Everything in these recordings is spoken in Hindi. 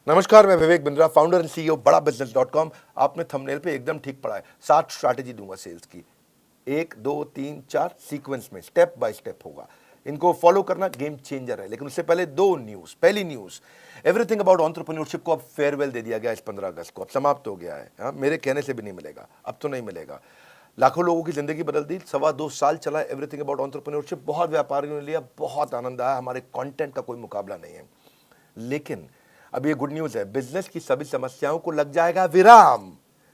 नमस्कार, मैं Vivek Bindra, founder and CEO बड़ा बिजनेस.com। आपने थंबनेल पे एकदम ठीक पढ़ा है। 7 स्ट्रैटेजी दूंगा सेल्स की, 1 2 3 4 सीक्वेंस में, स्टेप बाय स्टेप होगा। इनको फॉलो करना गेम चेंजर है। लेकिन उससे पहले 2 न्यूज। पहली न्यूज, एवरीथिंग अबाउट एंटरप्रेन्योरशिप को अब फेयरवेल दे दिया गया इस 15 अगस्त को। अब समाप्त हो गया है। हाँ, मेरे कहने से भी नहीं मिलेगा, अब तो नहीं मिलेगा। लाखों लोगों की जिंदगी बदल दी। 2.25 साल चला एवरीथिंग अबाउट एंटरप्रेन्योरशिप। बहुत व्यापारियों ने लिया, बहुत आनंद आया। हमारे कंटेंट का कोई मुकाबला नहीं है। लेकिन अब ये गुड न्यूज है, बिजनेस की सभी समस्याओं को लग जाएगा विराम,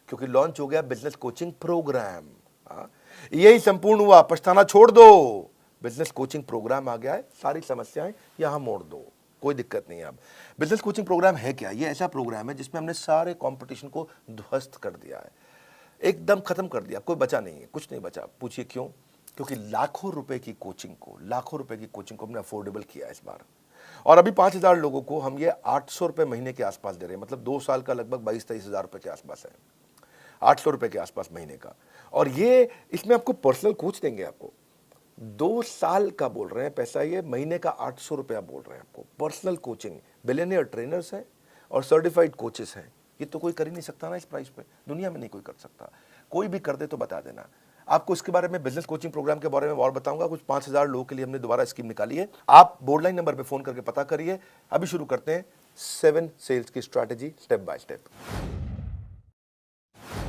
क्योंकि लॉन्च हो गया बिजनेस कोचिंग प्रोग्राम। यही संपूर्ण हुआ, पछताना छोड़ दो। बिजनेस कोचिंग प्रोग्राम आ गया है, सारी समस्याएं यहां मोड़ दो, कोई दिक्कत नहीं है। अब बिजनेस कोचिंग प्रोग्राम है क्या? ये ऐसा प्रोग्राम है जिसमें हमने सारे कंपटीशन को ध्वस्त कर दिया है, एकदम खत्म कर दिया। कोई बचा नहीं है, कुछ नहीं बचा। पूछिए क्यों? क्योंकि लाखों रुपए की कोचिंग को हमने अफोर्डेबल किया इस बार। और अभी 5,000 लोगों को हम ये 800 रुपए महीने के आसपास दे रहे हैं। मतलब 2 साल का लगभग 22-23 हजार रुपए के आसपास है। 800 रुपए के आसपास महीने का। और ये इसमें आपको पर्सनल कोच देंगे। आपको 2 साल का बोल रहे हैं पैसा, ये महीने का 800 रुपया बोल रहे हैं आपको। पर्सनल कोचिंग, बिलियनियर ट्रेनर्स हैं और सर्टिफाइड कोचेस हैं। ये तो कोई कर ही नहीं सकता ना इस प्राइस पे, दुनिया में नहीं कोई कर सकता। कोई भी कर दे तो बता देना। आपको इसके बारे में, बिजनेस कोचिंग प्रोग्राम के बारे में और बताऊंगा। कुछ 5,000 लोगों के लिए हमने दोबारा स्कीम निकाली है। आप बोर्ड लाइन नंबर पे फोन करके पता करिए। अभी शुरू करते हैं 7 सेल्स की strategy, step by step.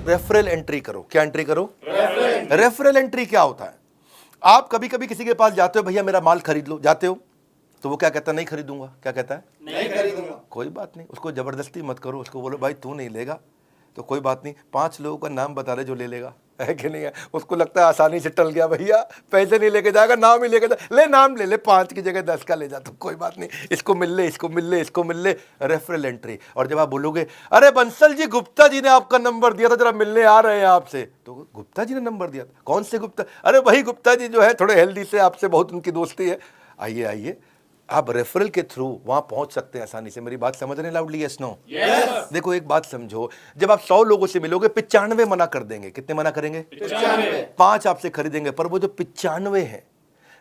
Referral entry करो। क्या एंट्री करो? रेफरल एंट्री क्या होता है? आप कभी कभी किसी के पास जाते हो, भैया मेरा माल खरीद लो, जाते हो तो वो क्या कहता है? नहीं खरीदूंगा। क्या कहता है? नहीं खरीदूंगा। कोई बात नहीं, उसको जबरदस्ती मत करो। उसको बोलो भाई तू नहीं लेगा तो कोई बात नहीं, 5 लोगों का नाम बता रहे जो ले लेगा, है कि नहीं है? उसको लगता है आसानी से टल गया, भैया पैसे नहीं लेके जाएगा, नाम ही लेके जा, ले नाम ले ले, 5 की जगह 10 का ले जा, तो कोई बात नहीं, इसको मिल ले, इसको मिल ले, इसको मिल ले। Referral entry. और जब आप बोलोगे अरे बंसल जी, गुप्ता जी ने आपका नंबर दिया था, जरा मिलने आ रहे हैं आपसे, तो गुप्ता जी ने नंबर दिया था? कौन से गुप्ता? अरे वही गुप्ता जी जो है थोड़े हेल्दी से, आपसे बहुत उनकी दोस्ती है। आइए आइए, आप रेफरल के थ्रू वहां पहुंच सकते हैं आसानी से। मेरी बात समझ रहे हैं लाउडली? Yes no? यस। देखो एक बात समझो, जब आप 100 लोगों से मिलोगे, 95 मना कर देंगे। कितने मना करेंगे? 95। 5 आपसे खरीदेंगे, पर वो जो 95 है,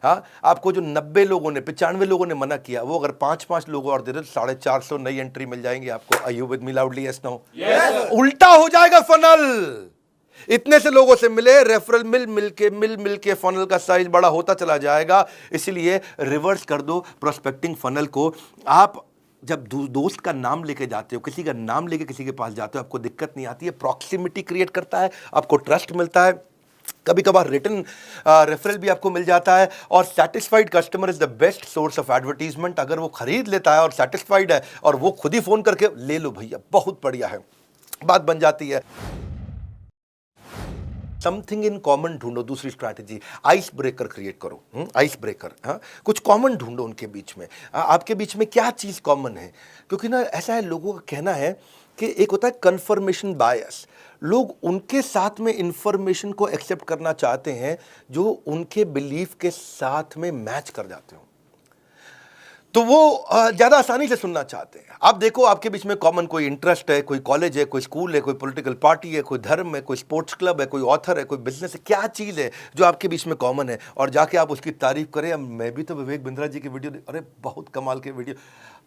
हाँ, आपको जो 90 लोगों ने, 95 लोगों ने मना किया, वो अगर 5-5 लोग और दे दे तो 450 नई एंट्री मिल जाएंगी आपको। Are you with me loudly? Yes no? Yes. उल्टा हो जाएगा फनल। इतने से लोगों से मिले, रेफरल मिल के फनल का साइज बड़ा होता चला जाएगा। इसलिए रिवर्स कर दो प्रोस्पेक्टिंग फनल को। आप जब दोस्त का नाम लेके जाते हो, किसी का नाम लेके किसी के पास जाते हो, आपको दिक्कत नहीं आती है। प्रॉक्सिमिटी क्रिएट करता है, आपको ट्रस्ट मिलता है। कभी कभार रिटर्न रेफरल भी आपको मिल जाता है। और satisfied customer is the best source of advertisement. अगर वो खरीद लेता है और सेटिस्फाइड है और वो खुद ही फोन करके ले लो भैया, बहुत बढ़िया है, बात बन जाती है। समथिंग इन कॉमन ढूंढो। दूसरी स्ट्रैटेजी, आइस ब्रेकर क्रिएट करो। आइस ब्रेकर, हाँ, कुछ कॉमन ढूंढो उनके बीच में। आपके बीच में क्या चीज कॉमन है? क्योंकि ना ऐसा है, लोगों का कहना है कि एक होता है कंफर्मेशन बायस। लोग उनके साथ में इंफॉर्मेशन को एक्सेप्ट करना चाहते हैं जो उनके बिलीफ के साथ में मैच कर जाते हो, तो वो ज्यादा आसानी से सुनना चाहते हैं। आप देखो, आपके बीच में कॉमन कोई इंटरेस्ट है, कोई कॉलेज है, कोई स्कूल है, कोई पॉलिटिकल पार्टी है, कोई धर्म है, कोई स्पोर्ट्स क्लब है, कोई ऑथर है, कोई बिजनेस है। क्या चीज है जो आपके बीच में कॉमन है? और जाके आप उसकी तारीफ करें, मैं भी तो विवेक बिंद्रा जी की वीडियो अरे बहुत कमाल के वीडियो,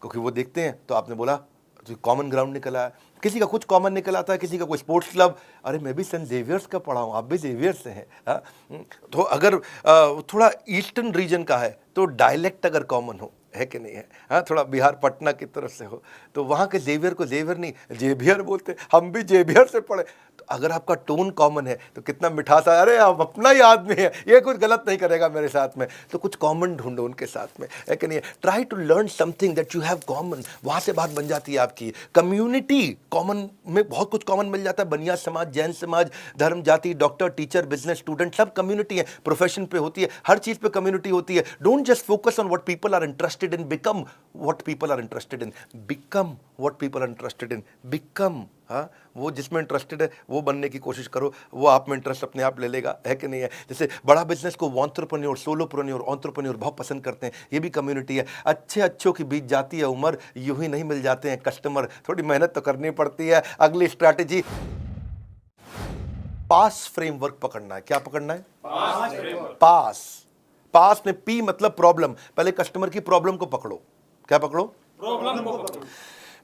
क्योंकि वो देखते हैं। तो आपने बोला कॉमन ग्राउंड निकला है, किसी का कुछ कॉमन निकल आता है, किसी का कोई स्पोर्ट्स क्लब। अरे मैं भी सेंट जेवियर्स का पढ़ा हूँ, आप भी जेवियर्स से हैं, हाँ? तो अगर थोड़ा ईस्टर्न रीजन का है तो डायलेक्ट अगर कॉमन हो, है कि नहीं है? हाँ, थोड़ा बिहार पटना की तरफ से हो तो वहाँ के जेवियर को जेवियर नहीं जेवियर बोलते, हम भी जेवियर से पढ़े। तो अगर आपका टोन कॉमन है तो कितना मिठास है, अरे आप अपना ही आदमी है, ये कुछ गलत नहीं करेगा मेरे साथ में। तो कुछ कॉमन ढूंढो उनके साथ में, है कि नहीं? Try to learn something that you have common. वहाँ से बात बन जाती है आपकी। कम्युनिटी कॉमन में बहुत कुछ कॉमन मिल जाता है। बनिया समाज, जैन समाज, धर्म, जाति, डॉक्टर, टीचर, बिजनेस, स्टूडेंट, सब कम्युनिटी है। प्रोफेशन पे होती है, हर चीज पे कम्युनिटी होती है। Don't just focus on what people are interested in, become what people are interested in. Become what people are interested in. Become, हाँ, वो जिसमें इंटरेस्टेड है वो बनने की कोशिश करो, वो आप में इंटरेस्ट अपने आप ले लेगा, है कि नहीं है? जैसे बड़ा बिजनेस को एंटरप्रेन्योर, सोलोप्रेन्योर, एंटरप्रेन्योर बहुत पसंद करते हैं, ये भी कम्युनिटी है। अच्छे अच्छों की बीत जाती है उम्र, यूं ही नहीं मिल जाते हैं कस्टमर, थोड़ी मेहनत तो करनी पड़ती है। अगली स्ट्रैटेजी, पास फ्रेमवर्क पकड़ना है। क्या पकड़ना है? पास। पास में पी मतलब प्रॉब्लम। पहले कस्टमर की प्रॉब्लम को पकड़ो। क्या पकड़ो? प्रॉब्लम को पकड़ो।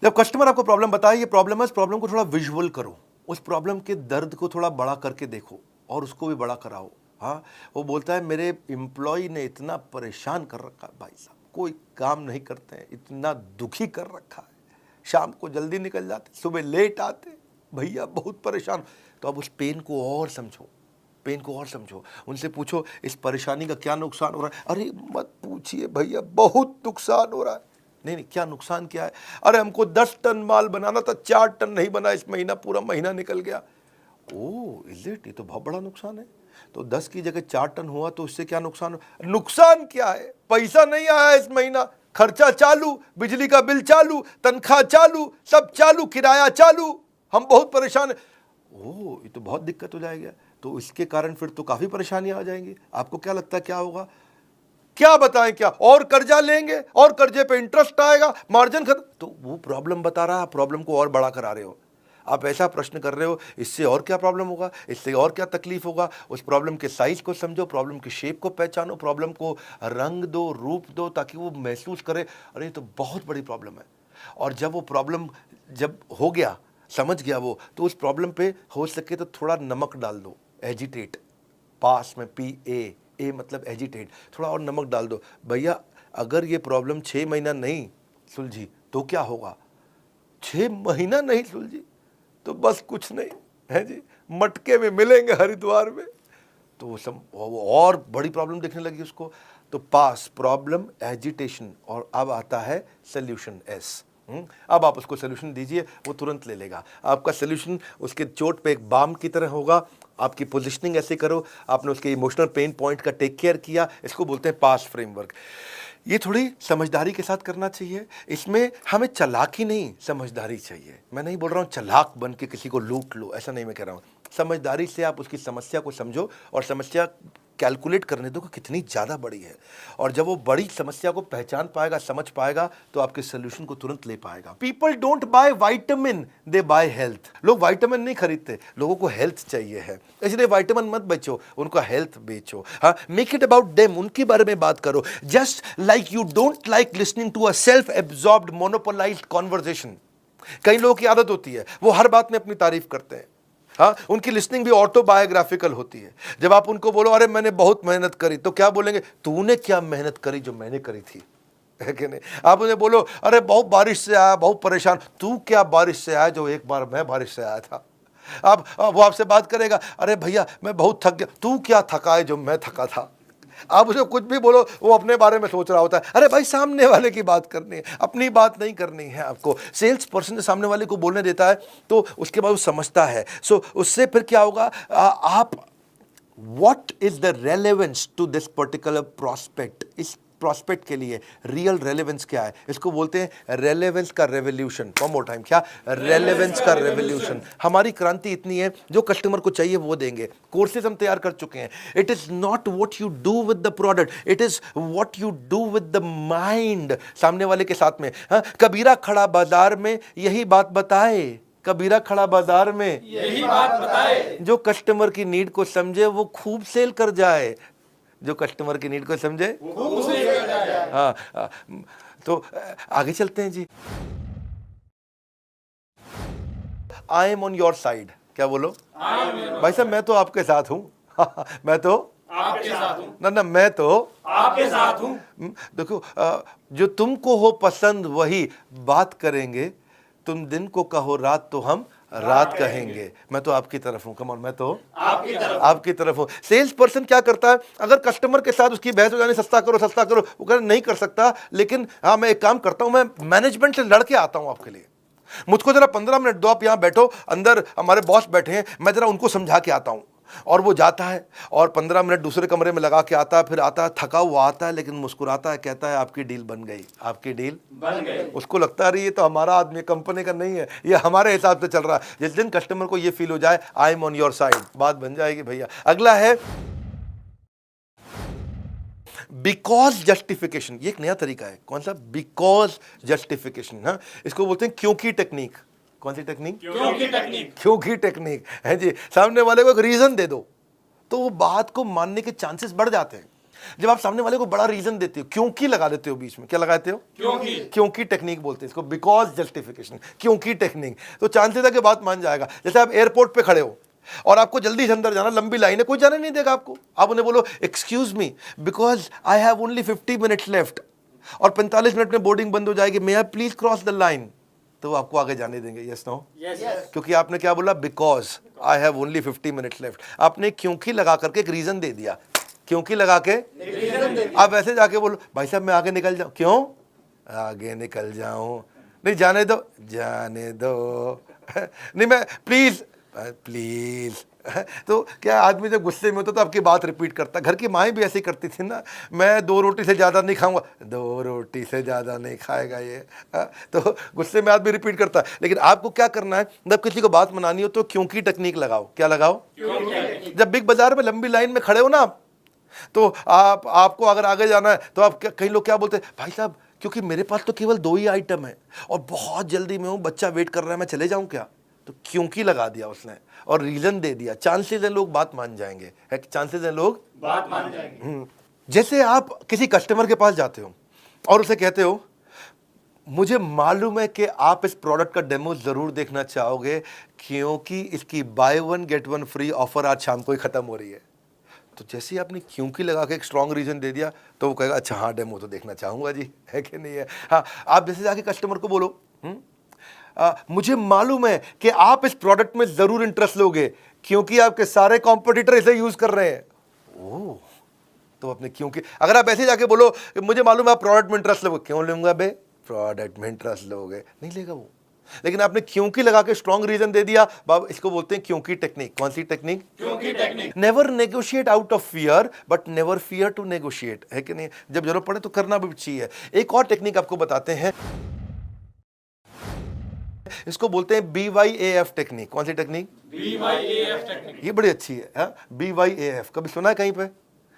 जब कस्टमर आपको प्रॉब्लम बताए, ये प्रॉब्लम है, इस प्रॉब्लम को थोड़ा विजुअल करो, उस प्रॉब्लम के दर्द को थोड़ा बड़ा करके देखो और उसको भी बड़ा कराओ। हाँ, वो बोलता है मेरे एम्प्लॉय ने इतना परेशान कर रखा है भाई साहब, कोई काम नहीं करते हैं, इतना दुखी कर रखा है, शाम को जल्दी निकल जाते, सुबह लेट आते, भैया बहुत परेशान। तो अब उस पेन को और समझो, पेन को और समझो, उनसे पूछो इस परेशानी का क्या नुकसान हो रहा है। अरे मत पूछिए भैया, बहुत नुकसान हो रहा है। नहीं, क्या नुकसान क्या है? अरे हमको 10 टन माल बनाना था, 4 टन नहीं बना, इस महीना पूरा महीना निकल गया। ओह इज इट, ये तो बहुत बड़ा नुकसान है। तो 10 की जगह 4 टन हुआ तो इससे क्या नुकसान? नुकसान क्या है? पैसा नहीं आया इस महीना, खर्चा चालू, बिजली का बिल चालू, तनख्वाह चालू, सब चालू, किराया चालू, हम बहुत परेशान है। ओह ये तो बहुत दिक्कत हो जाएगी। तो इसके कारण फिर तो काफी परेशानियां आ जाएंगी। आपको क्या लगता है क्या होगा? क्या बताएं, क्या और कर्जा लेंगे और कर्जे पे इंटरेस्ट आएगा, मार्जिन खत्म। तो वो प्रॉब्लम बता रहा है, प्रॉब्लम को और बड़ा करा रहे हो। आप ऐसा प्रश्न कर रहे हो, इससे और क्या प्रॉब्लम होगा, इससे और क्या तकलीफ होगा। उस प्रॉब्लम के साइज को समझो, प्रॉब्लम की शेप को पहचानो, प्रॉब्लम को रंग दो, रूप दो, ताकि वो महसूस करे अरे ये तो बहुत बड़ी प्रॉब्लम है। और जब वो प्रॉब्लम जब हो गया, समझ गया वो, तो उस प्रॉब्लम पे हो सके तो थोड़ा नमक डाल दो, एजिटेट, पास में PA मतलब एजिटेट, थोड़ा और नमक डाल दो। भैया अगर ये प्रॉब्लम 6 महीना नहीं सुलझी तो क्या होगा? 6 महीना नहीं सुलझी तो बस कुछ नहीं है जी, मटके में मिलेंगे हरिद्वार में। तो वो और बड़ी प्रॉब्लम दिखने लगी उसको। तो पास, प्रॉब्लम, एजिटेशन, और अब आता है सोल्यूशन S। अब आप उसको सोल्यूशन दीजिए, वो तुरंत ले लेगा। आपका सोल्यूशन उसके चोट पे एक बाम की तरह होगा। आपकी पोजीशनिंग ऐसे करो, आपने उसके इमोशनल पेन पॉइंट का टेक केयर किया, इसको बोलते हैं पास फ्रेमवर्क। ये थोड़ी समझदारी के साथ करना चाहिए। इसमें हमें चालाकी नहीं, समझदारी चाहिए। मैं नहीं बोल रहा हूँ चालाक बन के किसी को लूट लो, ऐसा नहीं मैं कह रहा हूँ। समझदारी से आप उसकी समस्या को समझो और समस्या कैलकुलेट करने दो कि कितनी ज़्यादा बड़ी है। और जब वो बड़ी समस्या को पहचान पाएगा, समझ पाएगा, तो आपके सोल्यूशन को तुरंत ले पाएगा। People don't buy vitamin, they by health. लोग वाइटामिन नहीं खरीदते, लोगों को हेल्थ चाहिए है, इसलिए वाइटामिन मत बेचो, उनका हेल्थ बेचो। हाँ, मेक इट अबाउट देम, उनके बारे में बात करो। Just like you don't like listening to a self absorbed monopolised conversation. कई लोगों की आदत होती है, वो हर बात में अपनी तारीफ करते हैं। हाँ, उनकी लिसनिंग भी ऑटोबायोग्राफिकल होती है। जब आप उनको बोलो अरे मैंने बहुत मेहनत करी, तो क्या बोलेंगे? तूने क्या मेहनत करी जो मैंने करी थी, है कि नहीं? आप उन्हें बोलो अरे बहुत बारिश से आया, बहुत परेशान, तू क्या बारिश से आया जो एक बार मैं बारिश से आया था। वो आपसे बात करेगा अरे भैया मैं बहुत थक गया, तू क्या थका है जो मैं थका था। आप उसे कुछ भी बोलो, वो अपने बारे में सोच रहा होता है। अरे भाई सामने वाले की बात करनी है, अपनी बात नहीं करनी है आपको। सेल्स पर्सन सामने वाले को बोलने देता है तो उसके बाद वो समझता है। सो उससे फिर क्या होगा, आप what is the relevance to this particular prospect, इस प्रोस्पेक्ट के लिए रियल रेलेवेंस क्या है, इसको बोलते हैं रेलेवेंस का रेवोल्यूशन। वन मोर टाइम, क्या? रेलेवेंस का रेवोल्यूशन। हमारी क्रांति इतनी है, जो कस्टमर को चाहिए वो देंगे। कोर्सेज हम तैयार कर चुके हैं। It is not what you do with the product, it is what you do with the mind, सामने वाले के साथ में। हाँ, कबीरा खड़ा बाजार में यही बात बताए, कबीरा खड़ा बाजार में यही बात बताए, जो कस्टमर की नीड को समझे वो खूब सेल कर जाए, जो कस्टमर की नीड को समझे खूब सेल कर जाए। हाँ, तो आगे चलते हैं जी। I am on your side, क्या बोलो? भाई साहब मैं तो आपके साथ हूँ। मैं तो आपके साथ हूँ ना, मैं तो आपके साथ हूँ। देखो, जो तुमको हो पसंद वही बात करेंगे, तुम दिन को कहो रात तो हम रात कहेंगे। मैं तो आपकी तरफ हूं, कम ऑन, मैं तो आपकी तरफ हूं। सेल्स पर्सन क्या करता है, अगर कस्टमर के साथ उसकी बहस हो जानी, सस्ता करो सस्ता करो, वो कहना नहीं कर सकता, लेकिन हाँ मैं एक काम करता हूं, मैं मैनेजमेंट से लड़के आता हूं आपके लिए, मुझको जरा 15 मिनट दो, आप यहां बैठो, अंदर हमारे बॉस बैठे हैं, मैं जरा उनको समझा के आता हूं। और वो जाता है और 15 मिनट दूसरे कमरे में लगा के आता है, फिर आता है थका हुआ आता है, लेकिन मुस्कुराता है, कहता है आपकी डील बन गई, आपकी डील बन गई। उसको लगता है ये तो हमारा आदमी, कंपनी का नहीं है, ये हमारे हिसाब से चल रहा है। जिस दिन कस्टमर को ये फील हो जाए आई एम ऑन योर साइड, बात बन जाएगी भैया। अगला है बिकॉज जस्टिफिकेशन। ये एक नया तरीका है। कौन सा? Because justification. हाँ, इसको बोलते हैं क्योंकि टेक्निक। कौन सी टेक्निक? क्योंकि टेक्निक। क्योंकि टेक्निक है जी। सामने वाले को एक रीजन दे दो तो वो बात को मानने के चांसेस बढ़ जाते हैं। जब आप सामने वाले को बड़ा रीजन देते हो, क्योंकि लगा देते हो बीच में, क्या लगाते हो? क्योंकि टेक्निक बोलते हैं इसको, बिकॉज जस्टिफिकेशन, क्योंकि टेक्निक। तो चांसेस है कि बात मान जाएगा। जैसे आप एयरपोर्ट पे खड़े हो और आपको जल्दी से अंदर जाना, लंबी लाइन है, कोई जाने नहीं देगा आपको। आप उन्हें बोलो excuse me because I have only 50 minutes left और 45 मिनट में बोर्डिंग बंद हो जाएगी, may I please cross the line, तो वो आपको आगे जाने देंगे। Yes no? क्योंकि आपने क्या बोला? Because I have only 50 minutes left. आपने क्योंकि लगा करके एक रीजन दे दिया, क्योंकि लगा के। आप ऐसे जाके बोलो भाई साहब मैं आगे निकल जाऊं, क्यों आगे निकल जाऊं? नहीं जाने दो, जाने दो नहीं मैं प्लीज प्लीज। तो क्या आदमी जब गुस्से में होता तो आपकी बात रिपीट करता। घर की माएँ भी ऐसे ही करती थी ना, मैं 2 रोटी से ज़्यादा नहीं खाऊंगा, 2 रोटी से ज़्यादा नहीं खाएगा ये। तो गुस्से में आदमी रिपीट करता है। लेकिन आपको क्या करना है, जब किसी को बात मनानी हो तो क्योंकि टेक्निक लगाओ। क्या लगाओ? जब बिग बाजार में लंबी लाइन में खड़े हो ना आप, तो आपको अगर आगे जाना है तो आप कई लोग क्या बोलते हैं, भाई साहब क्योंकि मेरे पास तो केवल 2 ही आइटम है और बहुत जल्दी में हूँ, बच्चा वेट कर रहा है, मैं चले जाऊँ क्या? तो क्योंकि लगा दिया उसने और रीजन दे दिया। चांसेस है लोग बात मान जाएंगे, है चांसेस है लोग बात मान जाएंगे। जैसे आप किसी कस्टमर के पास जाते हो और उसे कहते हो मुझे मालूम है कि आप इस प्रोडक्ट का डेमो जरूर देखना चाहोगे क्योंकि इसकी बाय 1 गेट 1 फ्री ऑफर आज शाम को ही खत्म हो रही है। तो जैसे ही आपने क्योंकि लगा के एक स्ट्रॉन्ग रीजन दे दिया तो वो कहेगा अच्छा हाँ डेमो तो देखना चाहूंगा जी, है कि नहीं है? हाँ, आप जैसे जाके कस्टमर को बोलो मुझे मालूम है कि आप इस प्रोडक्ट में जरूर इंटरेस्ट लोगे क्योंकि आपके सारे कॉम्पिटिटर इसे यूज कर रहे हैं। ओह, तो अपने क्योंकि अगर आप ऐसे जाके बोलो मुझे मालूम है आप प्रोडक्ट में इंटरेस्ट लोगे, क्यों लूंगा बे, प्रोडक्ट में इंटरेस्ट लोगे, नहीं लेगा वो। लेकिन आपने क्योंकि लगा के स्ट्रॉन्ग रीजन दे दिया, बाबा इसको बोलते हैं क्योंकि टेक्निक। कौन सी टेक्निक? क्योंकि technique. Never negotiate out of fear but never fear to negotiate, है कि नहीं? जब जरूरत पड़े तो करना भी चाहिए। एक और टेक्निक आपको बताते हैं, इसको बोलते हैं BYAF टेक्निक। कौन सी टेक्निक? BYAF technique. ये बड़ी अच्छी है। BYAF कभी सुना है कहीं पे?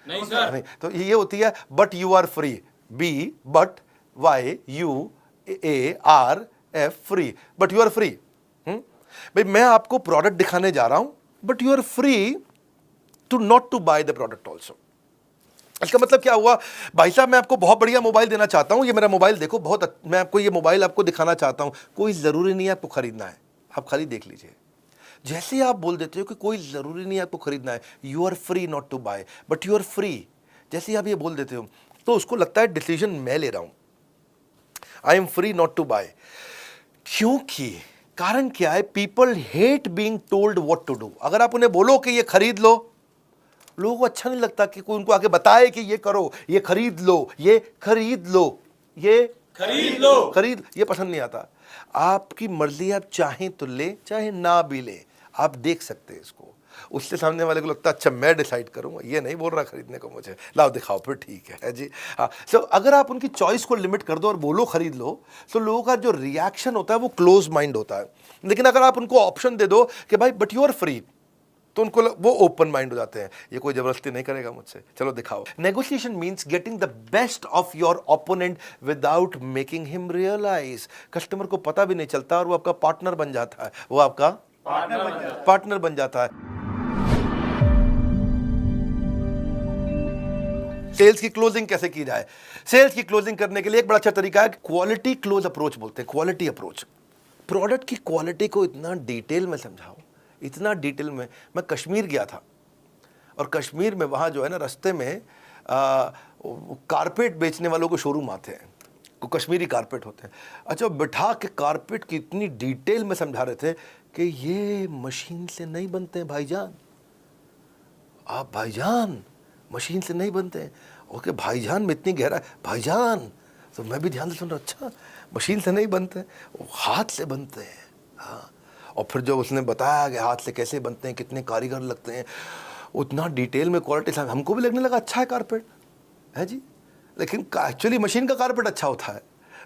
नहीं सर। नहीं, तो ये होती है but you are free. B but YUARF free, but you are free. भाई मैं आपको प्रोडक्ट दिखाने जा रहा हूं but you are free to not to buy the product also. इसका मतलब क्या हुआ, भाई साहब मैं आपको बहुत बढ़िया मोबाइल देना चाहता हूं, ये मेरा मोबाइल देखो, मैं आपको ये मोबाइल आपको दिखाना चाहता हूं, कोई ज़रूरी नहीं है आपको खरीदना है, आप खाली देख लीजिए। जैसे ही आप बोल देते हो कि कोई ज़रूरी नहीं है आपको खरीदना है, you are free not to buy but you are free, जैसे ही आप ये बोल देते हो तो उसको लगता है डिसीजन मैं ले रहा हूं, I am free not to buy. क्योंकि कारण क्या है, people hate being told what to do. अगर आप उन्हें बोलो कि ये खरीद लो, लोगों को अच्छा नहीं लगता कि कोई उनको आगे बताए कि ये करो, ये खरीद लो, ये खरीद लो, ये खरीद लो, ये पसंद नहीं आता। आपकी मर्जी, आप चाहें तो ले, चाहे ना भी ले, आप देख सकते हैं इसको। उससे सामने वाले को लगता है अच्छा मैं डिसाइड करूंगा, ये नहीं बोल रहा खरीदने को मुझे, लाओ दिखाओ फिर ठीक है जी। हाँ, सो अगर आप उनकी चॉइस को लिमिट कर दो और बोलो खरीद लो, तो लोगों का जो रिएक्शन होता है वो क्लोज माइंड होता है। लेकिन अगर आप उनको ऑप्शन दे दो कि भाई बट यू आर फ्री, तो उनको वो ओपन माइंड हो जाते हैं, ये कोई जबरदस्ती नहीं करेगा मुझसे, चलो दिखाओ। Negotiation means getting the best of your opponent without making him realise. Customer को पता भी नहीं चलता और वो आपका पार्टनर बन जाता है, वो आपका पार्टनर बन जाता है। सेल्स की क्लोजिंग कैसे की जाए? सेल्स की क्लोजिंग करने के लिए एक बड़ा अच्छा तरीका है, क्वालिटी क्लोज अप्रोच बोलते हैं, क्वालिटी अप्रोच। प्रोडक्ट की क्वालिटी को इतना डिटेल में समझाओ, इतना डिटेल में। मैं कश्मीर गया था और कश्मीर में वहाँ जो है ना, रास्ते में कारपेट बेचने वालों को शोरूम आते हैं, को कश्मीरी कारपेट होते हैं। अच्छा, बिठा के कारपेट की इतनी डिटेल में समझा रहे थे कि ये मशीन से नहीं बनते हैं भाईजान, आप भाईजान मशीन से नहीं बनते हैं। ओके भाईजान में इतनी गहरा, भाईजान, तो मैं भी ध्यान से सुन रहा, अच्छा मशीन से नहीं बनते, वो हाथ से बनते हैं। हाँ, और फिर जो उसने बताया कि हाथ से कैसे बनते हैं, कितने कारीगर लगते हैं, उतना डिटेल में क्वालिटी से हमको भी लगने लगा अच्छा है कारपेट, है जी। लेकिन एक्चुअली मशीन का कारपेट अच्छा होता है,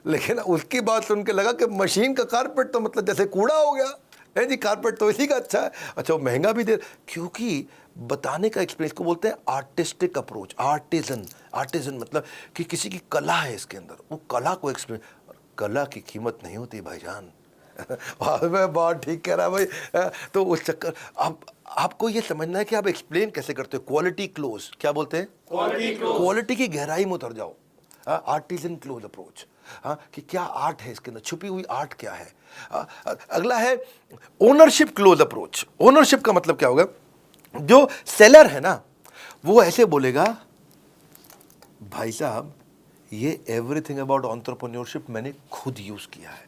लेकिन उसकी बात सुन के लगा कि मशीन का कारपेट तो मतलब जैसे कूड़ा हो गया, है जी, कारपेट तो इसी का अच्छा है। अच्छा, वो महंगा भी दे, क्योंकि बताने का एक्सपीरियंस को बोलते हैं आर्टिस्टिक अप्रोच। आर्टिजन मतलब कि किसी की कला है इसके अंदर, वो कला को एक्सपीरियंस। कला की कीमत नहीं होती भाईजान, मैं बहुत ठीक कह रहा भाई। तो उस चक्कर अब आपको ये समझना है कि आप एक्सप्लेन कैसे करते हो। क्वालिटी क्लोज, क्या बोलते हैं? Quality close. क्वालिटी की गहराई में उतर जाओ। आर्टिजन क्लोज अप्रोच, कि क्या आर्ट है इसके अंदर, छुपी हुई आर्ट क्या है। अगला है ओनरशिप क्लोज अप्रोच। ओनरशिप का मतलब क्या होगा? जो सेलर है ना, वो ऐसे बोलेगा, भाई साहब ये एवरीथिंग अबाउट एंटरप्रेन्योरशिप मैंने खुद यूज किया है,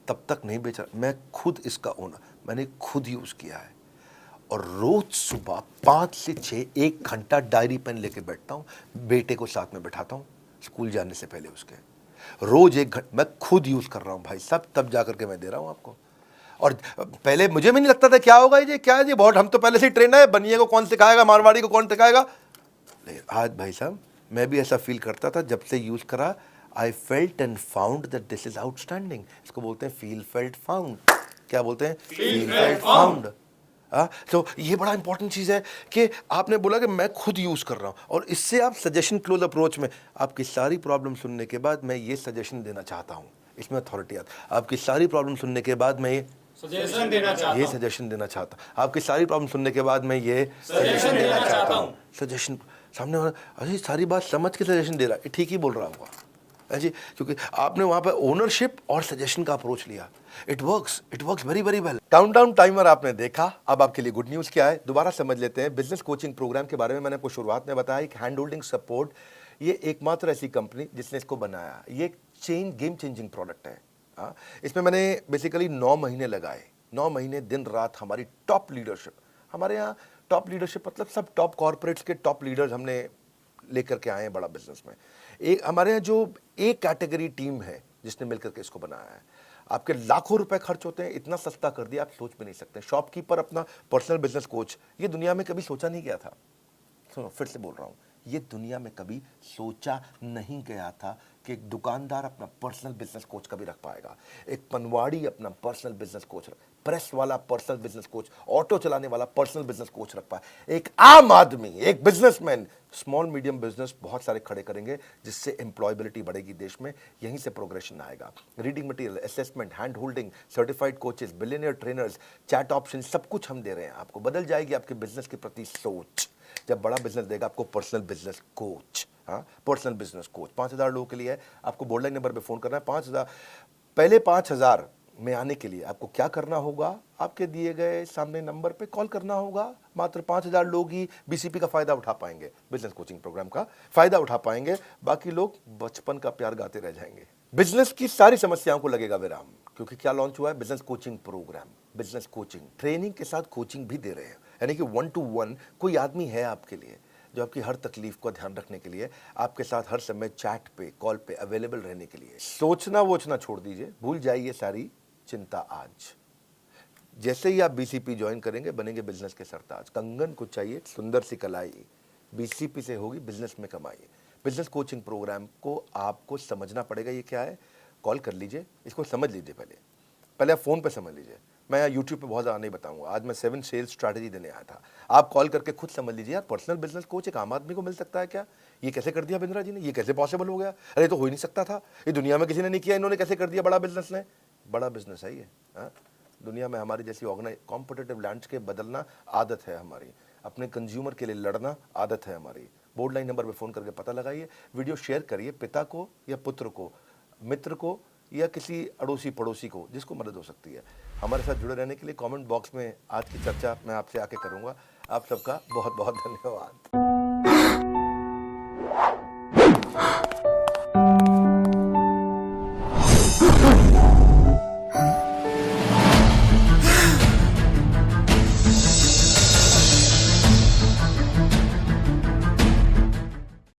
तब तक नहीं बेचा, मैं खुद इसका ओनर, मैंने खुद यूज किया है। और रोज सुबह 5 से 6 1 घंटा डायरी पेन लेके बैठता हूँ, बेटे को साथ में बैठाता हूँ स्कूल जाने से पहले उसके, रोज 1 घंटा मैं खुद यूज कर रहा हूँ भाई साहब, तब जाकर के मैं दे रहा हूँ आपको। और पहले मुझे भी नहीं लगता था क्या होगा ये, क्या है ये, बहुत हम तो पहले से ही ट्रेन है, बनिए को कौन सिखाएगा, मारवाड़ी को कौन सिखाएगा। लेकिन आज भाई साहब मैं भी ऐसा फील करता था, जब से यूज करा I felt and found that this is outstanding. इसको बोलते हैं फील फेल्ट फाउंड। क्या बोलते हैं? Feel felt found. तो ये बड़ा इंपॉर्टेंट चीज़ है कि आपने बोला कि मैं खुद यूज़ कर रहा हूँ, और इससे आप सजेशन क्लोज अप्रोच में आपकी सारी प्रॉब्लम सुनने के बाद मैं ये सजेशन देना चाहता हूँ, इसमें अथॉरिटी आता। आपकी सारी प्रॉब्लम सुनने के बाद मैं ये सजेशन देना चाहता हूं। ये सजेशन देना चाहता हूँ। आपकी सारी प्रॉब्लम सुनने के बाद मैं ये सजेशन देना चाहता हूँ। सजेशन सामने वाला अरे सारी बात समझ के सजेशन दे रहा है, ठीक ही बोल रहा होगा जी, क्योंकि आपने वहां पर ओनरशिप और सजेशन का अप्रोच लिया। It works very very well. Countdown timer आपने देखा, अब आपके लिए गुड न्यूज क्या है दोबारा समझ लेते हैं। बिजनेस कोचिंग प्रोग्राम के बारे में मैंने आपको शुरुआत में बताया, एक हैंड होल्डिंग सपोर्ट, ये एकमात्र ऐसी कंपनी जिसने इसको बनाया। ये एक गेम चेंजिंग प्रोडक्ट है। इसमें मैंने बेसिकली 9 महीने लगाए, 9 महीने दिन रात हमारी टॉप लीडरशिप, हमारे यहाँ टॉप लीडरशिप मतलब सब टॉप कॉर्पोरेट्स के टॉप लीडर्स हमने लेकर के आए हैं बड़ा बिजनेस में। एक हमारे यहाँ जो एक कैटेगरी टीम है जिसने मिलकर के इसको बनाया है। आपके लाखों रुपए खर्च होते हैं, इतना सस्ता कर दिया आप सोच भी नहीं सकते। शॉपकीपर अपना पर्सनल बिजनेस कोच, ये दुनिया में कभी सोचा नहीं गया था। सुनो फिर से बोल रहा हूँ, ये दुनिया में कभी सोचा नहीं गया था कि एक दुकानदार अपना पर्सनल बिजनेस कोच कभी रख पाएगा, एक पनवाड़ी अपना पर्सनल बिजनेस कोच, प्रेस वाला पर्सनल बिजनेस कोच, ऑटो चलाने वाला पर्सनल बिजनेस कोच रख पाए। एक आम आदमी, एक बिजनेसमैन स्मॉल मीडियम बिजनेस बहुत सारे खड़े करेंगे, जिससे एम्प्लॉयबिलिटी बढ़ेगी देश में, यहीं से प्रोग्रेशन आएगा। Reading material, assessment, hand holding, certified coaches, billionaire trainers, chat option, सब कुछ हम दे रहे हैं आपको। बदल जाएगी आपके बिजनेस के प्रति सोच जब बड़ा बिजनेस देगा आपको personal business coach. Personal business coach 5000 लोगों के लिए है। आपको बोर्डलाइन नंबर पे फोन करना है। 5000 पहले 5000 में आने के लिए आपको क्या करना होगा, आपके दिए गए सामने नंबर पे कॉल करना होगा। मात्र 5000 लोग ही बीसीपी का फायदा उठा पाएंगे, बिजनेस कोचिंग प्रोग्राम का फायदा उठा पाएंगे, बाकी लोग बचपन का प्यार गाते रह जाएंगे। बिजनेस की सारी समस्याओं को लगेगा विराम, क्योंकि क्या लॉन्च हुआ है? Business coaching programme. Business coaching training के साथ कोचिंग भी दे रहे हैं, यानी कि 1 to 1 कोई आदमी है आपके लिए जो आपकी हर तकलीफ को ध्यान रखने के लिए आपके साथ हर समय चैट पे, कॉल पे अवेलेबल रहने के लिए। सोचना वोचना छोड़ दीजिए, भूल जाइए सारी चिंता। आज जैसे ही आप बीसीपी ज्वाइन करेंगे बनेंगे बिजनेस के सरताज। कंगन को चाहिए सुंदर सी कलाई, बीसीपी से होगी बिजनेस में कमाई। बिजनेस कोचिंग प्रोग्राम को आपको समझना पड़ेगा, ये क्या है। कॉल कर लीजिए, इसको समझ लीजिए, पहले आप फोन पे समझ लीजिए। मैं यूट्यूब पे बहुत ज़्यादा नहीं बताऊंगा, आज मैं 7 सेल्स स्ट्रैटेजी देने आया था। आप कॉल करके खुद समझ लीजिए यार, पर्सनल बिजनेस कोच एक आम आदमी को मिल सकता है क्या? ये कैसे कर दिया बिंद्रा जी ने, ये कैसे पॉसिबल हो गया? अरे तो हो ही नहीं सकता था, ये दुनिया में किसी ने नहीं किया, इन्होंने कैसे कर दिया? बड़ा बिजनेस ने, बड़ा बिजनेस है ये। दुनिया में हमारी जैसी कॉम्पिटिटिव लैंडस्केप बदलना आदत है हमारी, अपने कंज्यूमर के लिए लड़ना आदत है हमारी। बोर्ड लाइन नंबर पे फ़ोन करके पता लगाइए, वीडियो शेयर करिए पिता को या पुत्र को, मित्र को या किसी अड़ोसी पड़ोसी को जिसको मदद हो सकती है। हमारे साथ जुड़े रहने के लिए कमेंट बॉक्स में आज की चर्चा मैं आपसे आके करूँगा। आप सबका बहुत बहुत धन्यवाद।